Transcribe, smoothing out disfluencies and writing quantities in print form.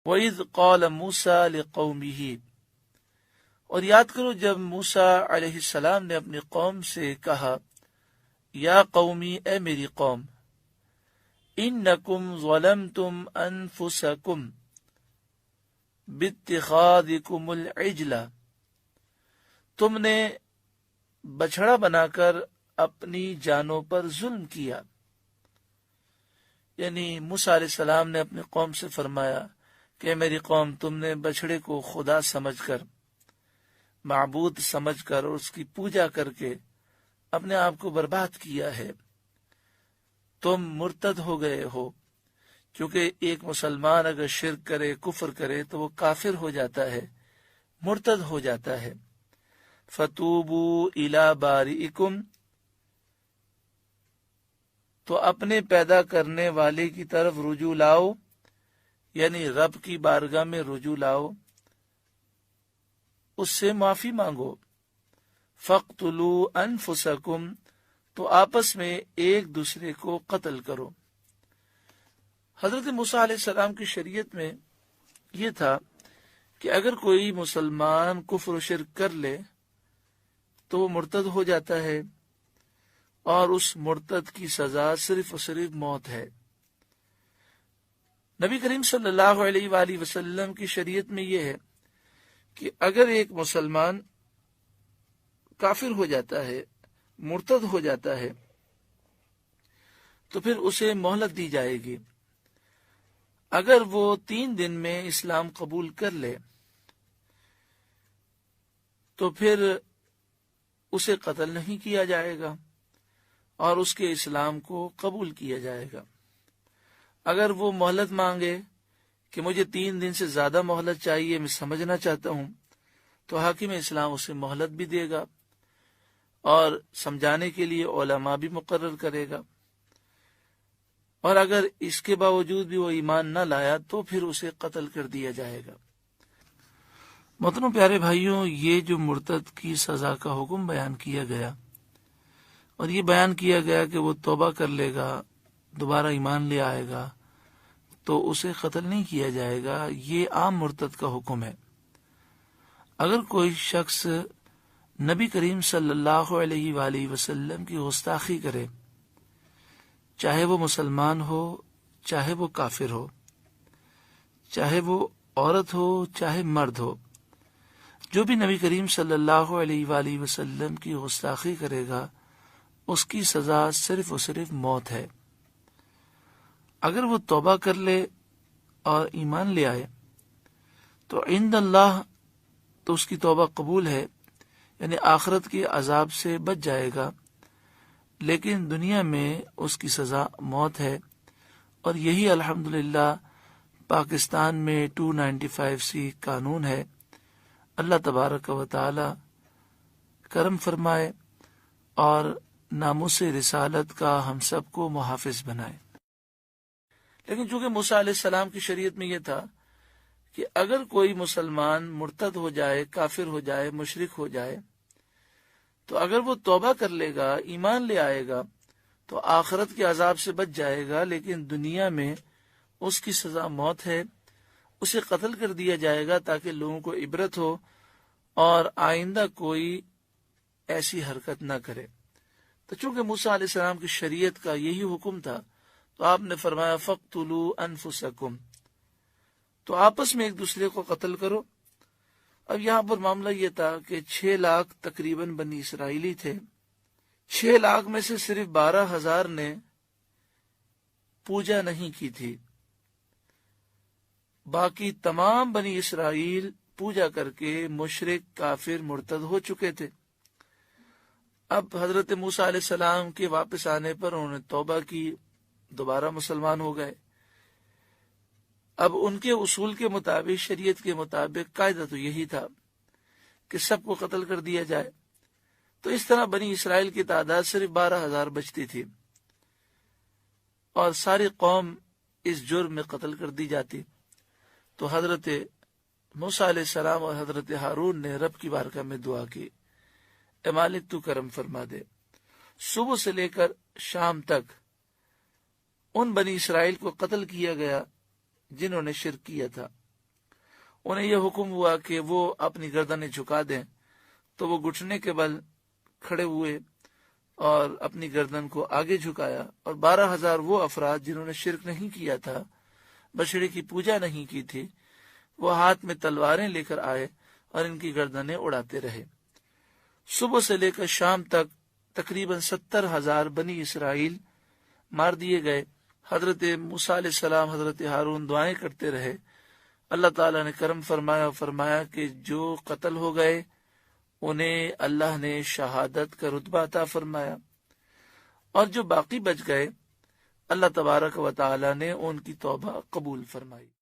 وَإِذْ قَالَ مُوسَىٰ لِقَوْمِهِ، اور یاد کرو جب موسیٰ علیہ السلام نے اپنی قوم سے کہا، یا قومی، اے میری قوم، انکم ظلمتم انفسکم باتخاذکم العجل، تم نے بچھڑا بنا کر اپنی جانوں پر ظلم کیا۔ یعنی موسیٰ علیہ السلام نے اپنی قوم سے فرمایا کہ میری قوم، تم نے بچھڑے کو خدا سمجھ کر، معبود سمجھ کر اور اس کی پوجا کر کے اپنے آپ کو برباد کیا ہے، تم مرتد ہو گئے ہو۔ کیونکہ ایک مسلمان اگر شرک کرے، کفر کرے، تو وہ کافر ہو جاتا ہے، مرتد ہو جاتا ہے۔ فَتُوبُوا إِلَىٰ بَارِئِكُمْ، تو اپنے پیدا کرنے والے کی طرف رجوع لاؤ، یعنی رب کی بارگاہ میں رجوع لاؤ، اس سے معافی مانگو۔ فَاقْتُلُوا أَنفُسَكُمْ، تو آپس میں ایک دوسرے کو قتل کرو۔ حضرت موسیٰ علیہ السلام کی شریعت میں یہ تھا کہ اگر کوئی مسلمان کفر و شرک کر لے تو وہ مرتد ہو جاتا ہے، اور اس مرتد کی سزا صرف اور صرف موت ہے۔ نبی کریم صلی اللہ علیہ وآلہ وسلم کی شریعت میں یہ ہے کہ اگر ایک مسلمان کافر ہو جاتا ہے، مرتد ہو جاتا ہے، تو پھر اسے مہلت دی جائے گی۔ اگر وہ 3 دن میں اسلام قبول کر لے تو پھر اسے قتل نہیں کیا جائے گا اور اس کے اسلام کو قبول کیا جائے گا۔ اگر وہ مہلت مانگے کہ مجھے 3 دن سے زیادہ مہلت چاہیے، میں سمجھنا چاہتا ہوں، تو حاکم اسلام اسے مہلت بھی دے گا اور سمجھانے کے لیے علماء بھی مقرر کرے گا، اور اگر اس کے باوجود بھی وہ ایمان نہ لایا تو پھر اسے قتل کر دیا جائے گا۔ محترم پیارے بھائیوں، یہ جو مرتد کی سزا کا حکم بیان کیا گیا، اور یہ بیان کیا گیا کہ وہ توبہ کر لے گا، دوبارہ ایمان لے آئے گا، تو اسے قتل نہیں کیا جائے گا، یہ عام مرتد کا حکم ہے۔ اگر کوئی شخص نبی کریم صلی اللہ علیہ وآلہ وسلم کی گستاخی کرے، چاہے وہ مسلمان ہو، چاہے وہ کافر ہو، چاہے وہ عورت ہو، چاہے مرد ہو، جو بھی نبی کریم صلی اللہ علیہ وآلہ وسلم کی گستاخی کرے گا، اس کی سزا صرف اور صرف موت ہے۔ اگر وہ توبہ کر لے اور ایمان لے آئے تو عند اللہ تو اس کی توبہ قبول ہے، یعنی آخرت کے عذاب سے بچ جائے گا، لیکن دنیا میں اس کی سزا موت ہے۔ اور یہی الحمدللہ پاکستان میں 295C قانون ہے۔ اللہ تبارک و تعالی کرم فرمائے اور ناموس رسالت کا ہم سب کو محافظ بنائے۔ لیکن چونکہ موسیٰ علیہ السلام کی شریعت میں یہ تھا کہ اگر کوئی مسلمان مرتد ہو جائے، کافر ہو جائے، مشرک ہو جائے، تو اگر وہ توبہ کر لے گا، ایمان لے آئے گا، تو آخرت کے عذاب سے بچ جائے گا، لیکن دنیا میں اس کی سزا موت ہے، اسے قتل کر دیا جائے گا تاکہ لوگوں کو عبرت ہو اور آئندہ کوئی ایسی حرکت نہ کرے۔ تو چونکہ موسیٰ علیہ السلام کی شریعت کا یہی حکم تھا تو آپ نے فرمایا فَاقْتُلُوا أَنفُسَكُمْ، تو آپس میں ایک دوسرے کو قتل کرو۔ اب یہاں پر معاملہ یہ تھا کہ 6 لاکھ تقریباً بنی اسرائیلی تھے، 6 لاکھ میں سے صرف 12,000 نے پوجا نہیں کی تھی، باقی تمام بنی اسرائیل پوجا کر کے مشرک، کافر، مرتد ہو چکے تھے۔ اب حضرت موسیٰ علیہ السلام کے واپس آنے پر انہوں نے توبہ کی، دوبارہ مسلمان ہو گئے۔ اب ان کے اصول کے مطابق، شریعت کے مطابق قاعدہ تو یہی تھا کہ سب کو قتل کر دیا جائے، تو اس طرح بنی اسرائیل کی تعداد صرف 12,000 بچتی تھی اور ساری قوم اس جرم میں قتل کر دی جاتی۔ تو حضرت موسیٰ علیہ السلام اور حضرت ہارون نے رب کی بارگاہ میں دعا کی، اے مالک تو کرم فرما دے۔ صبح سے لے کر شام تک ان بنی اسرائیل کو قتل کیا گیا جنہوں نے شرک کیا تھا۔ انہیں یہ حکم ہوا کہ وہ اپنی گردنیں جھکا دیں، تو وہ گھٹنے کے بل کھڑے ہوئے اور اپنی گردن کو آگے جھکایا، اور 12,000 وہ افراد جنہوں نے شرک نہیں کیا تھا، بچڑے کی پوجا نہیں کی تھی، وہ ہاتھ میں تلواریں لے کر آئے اور ان کی گردنیں اڑاتے رہے۔ صبح سے لے کر شام تک تقریباً 70,000 بنی اسرائیل مار دیے گئے۔ حضرت موسیٰ علیہ السلام، حضرت ہارون دعائیں کرتے رہے۔ اللہ تعالیٰ نے کرم فرمایا اور فرمایا کہ جو قتل ہو گئے انہیں اللہ نے شہادت کا رتبہ عطا فرمایا، اور جو باقی بچ گئے اللہ تبارک و تعالیٰ نے ان کی توبہ قبول فرمائی۔